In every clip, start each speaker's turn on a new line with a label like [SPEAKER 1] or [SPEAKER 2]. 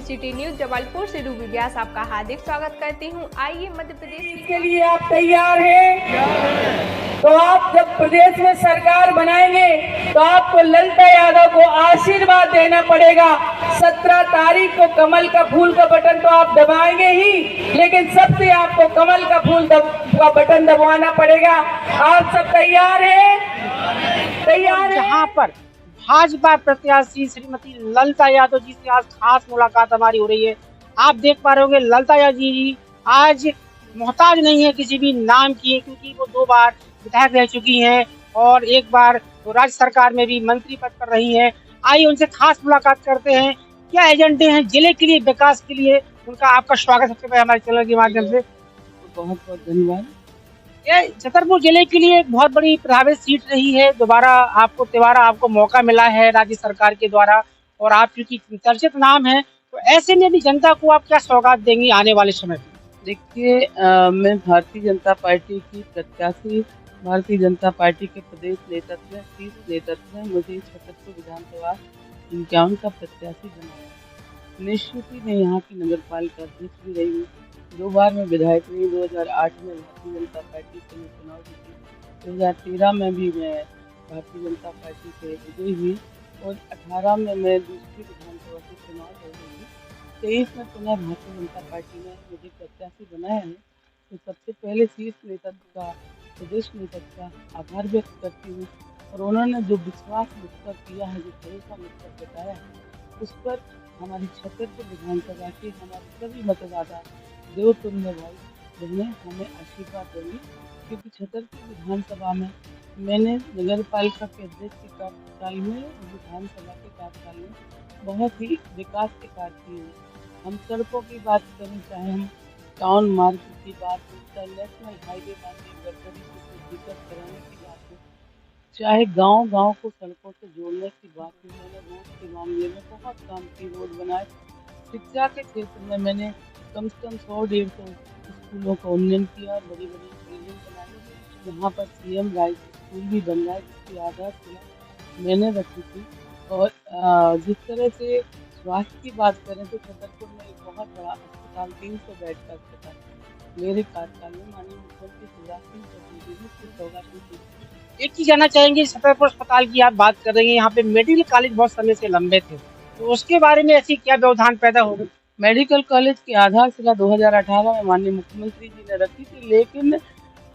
[SPEAKER 1] City news Jabalpur से Ruby व्यास आपका हार्दिक स्वागत करती हूं। आइए मध्य प्रदेश
[SPEAKER 2] के लिए आप तैयार हैं? तो आप जब प्रदेश में सरकार बनाएंगे तो आपको ललिता यादव को आशीर्वाद देना पड़ेगा। 17 तारीख को कमल का फूल का बटन तो आप दबाएंगे ही, लेकिन सबसे आपको कमल का फूल का बटन दबाना पड़ेगा। आप सब तैयार हैं? तैयार हैं?
[SPEAKER 3] जहाँ पर भाजपा प्रत्याशी श्रीमती ललिता यादव जी से आज खास मुलाकात हमारी हो रही है। आप देख पा रहे होंगे ललिता यादव जी आज मोहताज नहीं है किसी भी नाम की, क्योंकि वो 2 बार विधायक रह चुकी हैं और 1 बार वो राज्य सरकार में भी मंत्री पद पर रही हैं। आइए उनसे खास मुलाकात करते हैं, क्या एजेंडे हैं जिले के लिए, विकास के लिए। उनका आपका स्वागत सबसे पहले हमारे चैनल के माध्यम से।
[SPEAKER 2] बहुत बहुत धन्यवाद।
[SPEAKER 3] ये छतरपुर जिले के लिए एक बहुत बड़ी प्रभावित सीट रही है। दोबारा आपको मौका मिला है राज्य सरकार के द्वारा, और आप क्योंकि चर्चित नाम है, तो ऐसे में भी जनता को आप क्या सौगात देंगी आने वाले समय में?
[SPEAKER 2] देखिए, मैं भारतीय जनता पार्टी की प्रत्याशी, भारतीय जनता पार्टी के प्रदेश नेतृत्व, शीर्ष नेतृत्व में मुझे छतरपुर विधानसभा 51 का प्रत्याशी बनाया। निश्चित ही मैं यहाँ की नगर पालिका अध्यक्ष भी रही हूँ, 2 बार मैं विधायक रही। 2008 में भारतीय जनता पार्टी से मैं चुनाव जीती, 2013 में भी मैं भारतीय जनता पार्टी से विजयी हुई, और 18 में मैं दूसरी विधानसभा से चुनाव लड़ रही हूँ। 23 में पुनः भारतीय जनता पार्टी ने मुझे प्रत्याशी बनाया है। तो सबसे पहले शीर्ष नेतृत्व का, प्रदेश नेतृत्व का आभार व्यक्त करती हूँ, और उन्होंने जो विश्वास मुझ पर किया है, जो भरोसा मुझ पर जताया है, उस पर हमारी छतरपुर विधानसभा के हमारे सभी मतदाता देवतुल्य भाई बहनें हमें आशीर्वाद देंगे, क्योंकि छतरपुर विधानसभा में मैंने नगर पालिका के अध्यक्ष के कार्यकाल में और विधानसभा के कार्यकाल में बहुत ही विकास के कार्य किए हैं। हम सड़कों की बात करें, चाहे हम टाउन मार्ग की बात हो, चाहे नेशनल हाईवे मार्ग गडकरी को दिक्कत कराने की बात हो, चाहे गांव-गांव को सड़कों से जोड़ने की बात हो, मैंने रोड के मामले में बहुत काम की, रोड बनाए। शिक्षा के क्षेत्र में मैंने कम से कम 100-150 स्कूलों का उन्नयन किया, बड़ी-बड़ी बिल्डिंग बनाई, यहाँ पर सीएम राइज स्कूल भी बन रहा है, जिसकी आधारशिला मैंने रखी थी। और जिस तरह से स्वास्थ्य की बात करें तो छतरपुर में एक बहुत बड़ा अस्पताल, 300 बेड का अस्पताल मेरे कार्यकाल में माननीय मुख्यमंत्री शिवराज सिंह चौहान जी ने उसकी सौगात दी।
[SPEAKER 3] एक चीज जानना चाहेंगे, छतरपुर अस्पताल की आप बात कर रही हैं, यहाँ पे मेडिकल कॉलेज बहुत समय से लंबे थे, तो उसके बारे में ऐसी क्या व्यवधान पैदा हो गई?
[SPEAKER 2] मेडिकल कॉलेज की आधारशिला 2018 में माननीय मुख्यमंत्री जी ने रखी थी, लेकिन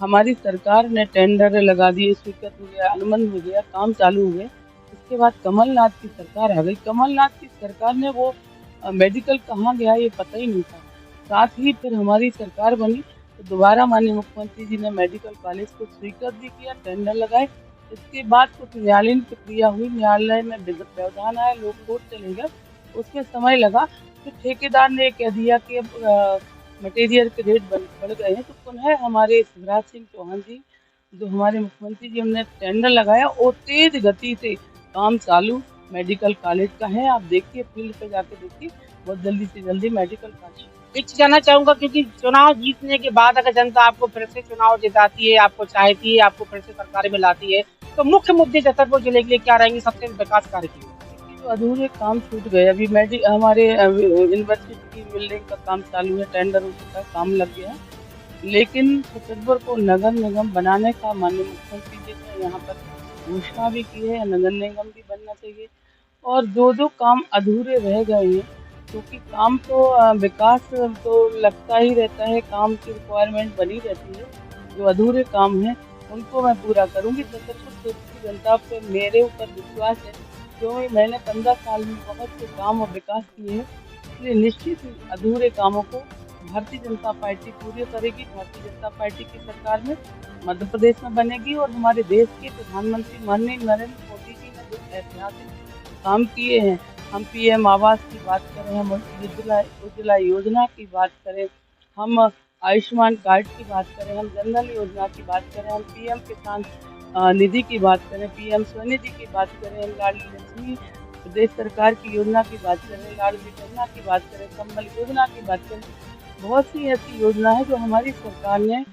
[SPEAKER 2] हमारी सरकार ने टेंडर लगा दिए, स्वीकृत हो गया, अनुबंध हो गया, काम चालू हो गया। उसके बाद कमलनाथ की सरकार आ गई। कमलनाथ की सरकार ने वो मेडिकल कहाँ गया ये पता ही नहीं था। साथ ही फिर हमारी सरकार बनी तो दोबारा माननीय मुख्यमंत्री जी ने मेडिकल कॉलेज को स्वीकृत भी किया, टेंडर लगाए। इसके बाद कुछ न्यायालयीन प्रक्रिया हुई, न्यायालय में व्यवधान आया, लोग कोर्ट चले गए, उसमें समय लगा। तो ठेकेदार ने कह दिया कि अब मटेरियल के रेट बढ़ गए हैं, तो पुनः हमारे शिवराज सिंह चौहान जी, जो हमारे मुख्यमंत्री जी, हमने टेंडर लगाया और तेज गति से काम चालू मेडिकल कॉलेज का है। आप देखिए, फील्ड पे जाके देखिए, बहुत जल्दी से जल्दी मेडिकल कॉलेज।
[SPEAKER 3] एक चीज जानना चाहूंगा, क्योंकि चुनाव जीतने के बाद अगर जनता आपको फिर से चुनाव जिताती है, आपको चाहती है, आपको फिर से सरकार में लाती है, तो मुख्य मुद्दे छतरपुर जिले के लिए क्या रहेंगे, सबसे विकास कार्य की?
[SPEAKER 2] जो अधूरे काम छूट गए, अभी हमारे यूनिवर्सिटी की बिल्डिंग का काम चालू है, टेंडर हो चुका है, काम लग गया है, लेकिन छतरपुर को नगर निगम बनाने का माननीय मुख्यमंत्री जी ने यहाँ पर घोषणा भी की है, नगर निगम भी बनना चाहिए। और जो काम अधूरे रह गए हैं, क्योंकि काम तो विकास तो लगता ही रहता है, काम की रिक्वायरमेंट बनी रहती है, जो अधूरे काम हैं उनको मैं पूरा करूँगी। छतरपुर क्षेत्र की जनता पे मेरे ऊपर विश्वास है, क्योंकि मैंने 15 साल में बहुत से काम और विकास किए हैं, इसलिए निश्चित ही अधूरे कामों को भारतीय जनता पार्टी पूरी करेगी। भारतीय जनता पार्टी की सरकार में मध्य प्रदेश में बनेगी, और हमारे देश के प्रधानमंत्री माननीय नरेंद्र मोदी जी ने जो ऐतिहासिक काम किए हैं, हम पीएम आवास की बात करें, हम उज्ज्वला योजना की बात करें, हम आयुष्मान कार्ड की बात करें, हम जनधन योजना की बात करें, हम पीएम किसान निधि की बात करें, पीएम स्वनिधि की बात करें, लाडली लक्ष्मी प्रदेश सरकार की योजना की बात करें, लाडली बहना की बात करें, कम्बल योजना की बात करें, बहुत सी ऐसी योजना है जो हमारी सरकार ने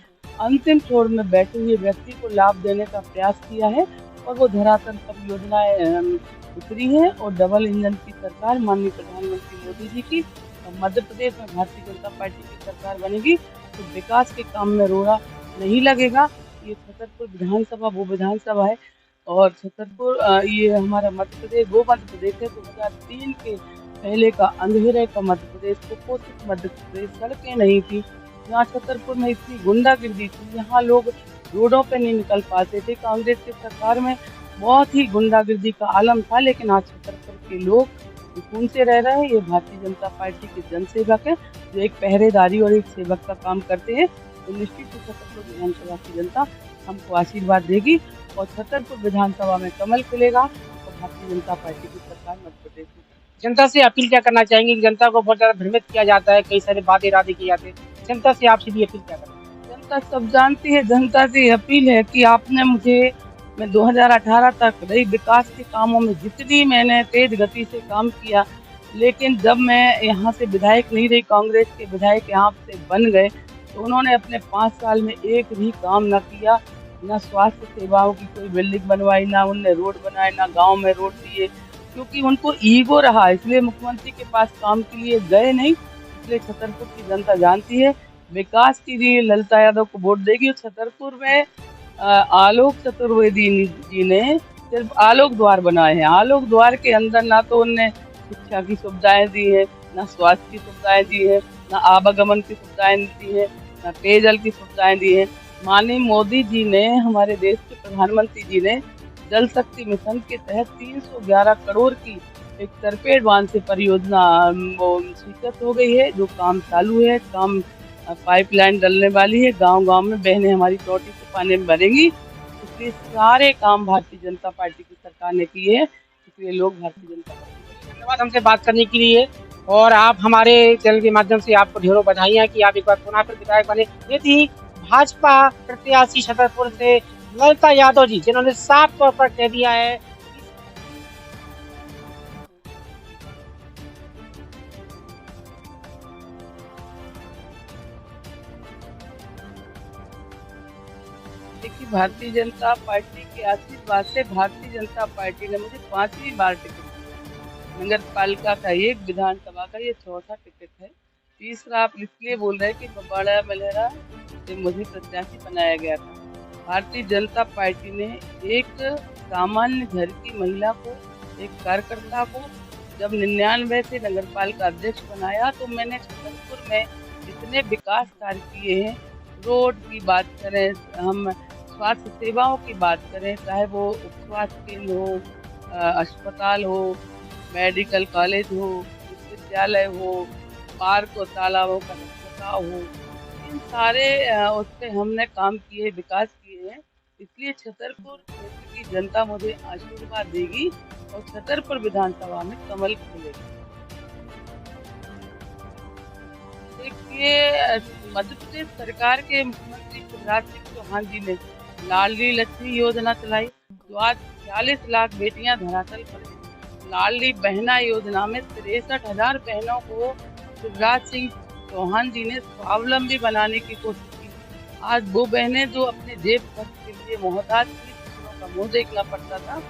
[SPEAKER 2] अंतिम छोर में बैठे हुए व्यक्ति को लाभ देने का प्रयास किया है, और वो धरातल पर योजनाएं उतरी है। और डबल इंजन की सरकार माननीय प्रधानमंत्री मोदी जी की मध्य प्रदेश में भारतीय जनता पार्टी की सरकार बनेगी तो विकास के काम में रोड़ा नहीं लगेगा। ये छतरपुर विधानसभा वो विधानसभा है और छतरपुर ये हमारा मध्य प्रदेश वो मध्य प्रदेश है 2003 के पहले का अंधेरे का मध्य प्रदेश, कुपोषित मध्य प्रदेश, सड़कें नहीं थी यहाँ छतरपुर में, इतनी गुंडागिर्दी थी, यहाँ लोग रोडों पे नहीं निकल पाते थे। कांग्रेस की सरकार में बहुत ही गुंडागिर्दी का आलम था, लेकिन आज छतरपुर के लोग सुकून से रह रहे हैं। ये भारतीय जनता पार्टी के जनसेवक हैं जो एक पहरेदारी और एक सेवक का काम करते हैं। तो निश्चित ही छतरपुर विधानसभा की जनता हमको आशीर्वाद देगी और छतरपुर विधानसभा में कमल खिलेगा और भारतीय जनता पार्टी की सरकार मध्य प्रदेश में।
[SPEAKER 3] जनता से अपील क्या करना चाहेंगे कि जनता को बहुत ज्यादा भ्रमित किया जाता है, कई सारे वादे इरादे किए जाते हैं, जनता से आपसे भी अपील क्या करना?
[SPEAKER 2] जनता सब जानती है, जनता से अपील है कि आपने मुझे, मैं 2018 तक रही विकास के कामों में जितनी मैंने तेज गति से काम किया, लेकिन जब मैं यहाँ से विधायक नहीं रही, कांग्रेस के विधायक यहाँ से बन गए तो उन्होंने अपने 5 साल में एक भी काम न किया, ना स्वास्थ्य सेवाओं की कोई बिल्डिंग बनवाई, ना उनने रोड बनाए, ना गांव में रोड दिए, क्योंकि उनको ईगो रहा, इसलिए मुख्यमंत्री के पास काम के लिए गए नहीं। इसलिए छतरपुर की जनता जानती है विकास के लिए ललिता यादव को वोट देगी। छतरपुर में आलोक चतुर्वेदी जी ने सिर्फ आलोक द्वार बनाए हैं। आलोक द्वार के अंदर ना तो उनने शिक्षा की सुविधाएं दी है, ना स्वास्थ्य की सुविधाएं दी है, ना आवागमन की सुविधाएं दी है, ना पेयजल की सुविधाएं दी है। माननीय मोदी जी ने, हमारे देश के प्रधानमंत्री जी ने जल शक्ति मिशन के तहत 311 करोड़ की एक सरपेट बांध से परियोजना वो स्वीकृत हो गई है, जो काम चालू है। काम पाइपलाइन डलने वाली है, गांव-गांव में बहनें हमारी टोटी से पानी में भरेंगी। इसलिए सारे काम भारतीय जनता पार्टी की सरकार ने किए हैं, इसलिए लोग भारतीय जनता पार्टी।
[SPEAKER 3] धन्यवाद हमसे बात करने के लिए, और आप हमारे चैनल के माध्यम से आपको ढेरों बधाइयाँ कि आप एक बार पुनः फिर विधायक बने। ये थी भाजपा प्रत्याशी छतरपुर से ललिता यादव जी, जिन्होंने साफ तौर पर कह दिया है
[SPEAKER 2] देखिए, भारतीय जनता पार्टी के आशीर्वाद से भारतीय जनता पार्टी ने मुझे 5वीं बार टिकट दिया। नगर पालिका का एक, विधानसभा का ये 4था टिकट है। तीसरा आप इसलिए बोल रहे हैं कि बबाड़ा मलहरा से मुझे प्रत्याशी बनाया गया था। भारतीय जनता पार्टी ने एक सामान्य घर की महिला को, एक कार्यकर्ता को जब 99 से नगर पालिका अध्यक्ष बनाया तो मैंने छतरपुर में इतने विकास कार्य किए हैं। रोड की बात करें, हम स्वास्थ्य सेवाओं की बात करें, चाहे वो उपस्वास्थ्य केंद्र हो, अस्पताल हो, मेडिकल कॉलेज हो, विश्वविद्यालय हो, पार्क और तालाबों का रखरखाव हो, इन सारे उस पर हमने काम किए, विकास किए हैं। इसलिए छतरपुर क्षेत्र की जनता मुझे आशीर्वाद देगी और छतरपुर विधानसभा में कमल खिलेगा। देखिए, मध्य प्रदेश सरकार के मुख्यमंत्री शिवराज सिंह चौहान जी ने लाडली लक्ष्मी योजना चलाई, जो आज 40 लाख बेटियां धरातल पर हैं। लाडली बहना योजना में 63,000 बहनों को शिवराज सिंह चौहान जी ने स्वावलंबी बनाने की कोशिश की। आज वो बहनें जो अपने जेब खर्च के लिए मोहताज थी, दूसरों का मुंह देखना पड़ता था,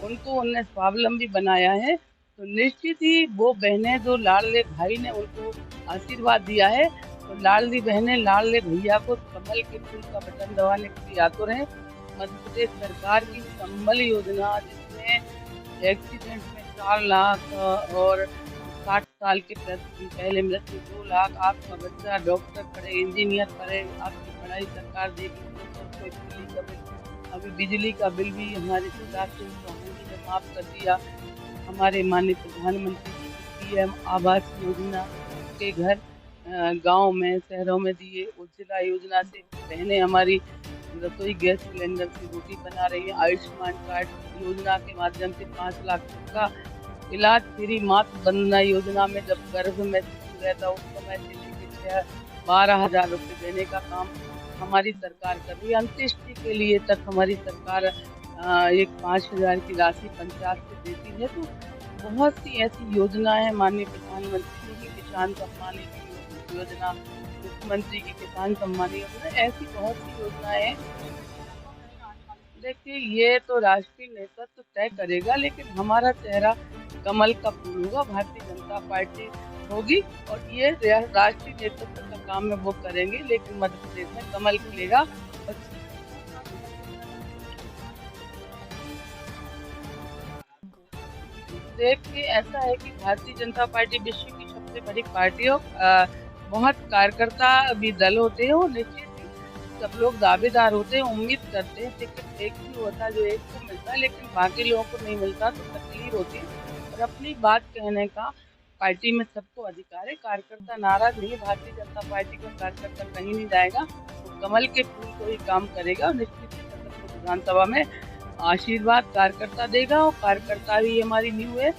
[SPEAKER 2] उनको उनने स्वावलंबी बनाया है। तो निश्चित ही वो बहनें जो लाडले भाई ने उनको आशीर्वाद दिया है, तो लाडली बहनें लाडले भैया को कमल के फूल का बटन दबाने के लिए आतुर हैं। मध्य प्रदेश सरकार की संबल योजना, जिसमें एक्सीडेंट में 4 लाख और 60 साल के पहले मृत्यु 2 लाख, आपका बच्चा डॉक्टर पढ़े, इंजीनियर पढ़े, आपकी पढ़ाई सरकार देगी, 200 रुपये बिजली का बिल। अभी बिजली का बिल भी हमारे शिवराज सिंह चौहान जी ने माफ़ कर दिया। हमारे माननीय प्रधानमंत्री जी की PM आवास योजना के घर गांव में, शहरों में दिए। उज्ज्वला योजना से बहनें हमारी रसोई गैस सिलेंडर से रोटी बना रही है। आयुष्मान कार्ड योजना के माध्यम से 5 लाख तक का इलाज फ्री। मातृ वंदना योजना में जब गर्भ में शिशु रहता उस समय से लेकर 12,000 रुपये देने का काम हमारी सरकार कर रही है। अंत्येष्टि के लिए तक हमारी सरकार एक 5,000 की राशि पंचायत से देती है। तो बहुत सी ऐसी योजनाएं हैं। माननीय प्रधानमंत्री जी की किसान सम्मान योजना, मुख्यमंत्री की किसान सम्मान योजना, ऐसी बहुत सी योजनाएं हैं। देखिए, ये तो राष्ट्रीय नेतृत्व तय करेगा, लेकिन हमारा चेहरा कमल का फूल होगा। भारतीय जनता पार्टी होगी और ये राष्ट्रीय नेतृत्व का काम है वो करेंगे, लेकिन मध्य प्रदेश में कमल खिलेगा। और देखिए, ऐसा है कि भारतीय जनता पार्टी विश्व की सबसे बड़ी पार्टी हो। बहुत कार्यकर्ता भी दल होते हैं, निश्चित ही सब लोग दावेदार होते हैं, उम्मीद करते हैं टिकट एक ही होता है जो एक को मिलता है, लेकिन बाकी लोगों को नहीं मिलता तो तकलीफ होती है। और अपनी बात कहने का पार्टी में सबको अधिकार है, कार्यकर्ता नाराज नहीं, भारतीय जनता पार्टी का कार्यकर्ता कहीं नहीं जाएगा, तो कमल के फूल को ही काम करेगा। निश्चित ही 77 विधानसभा में आशीर्वाद कार्यकर्ता देगा और कार्यकर्ता भी हमारी न्यू है।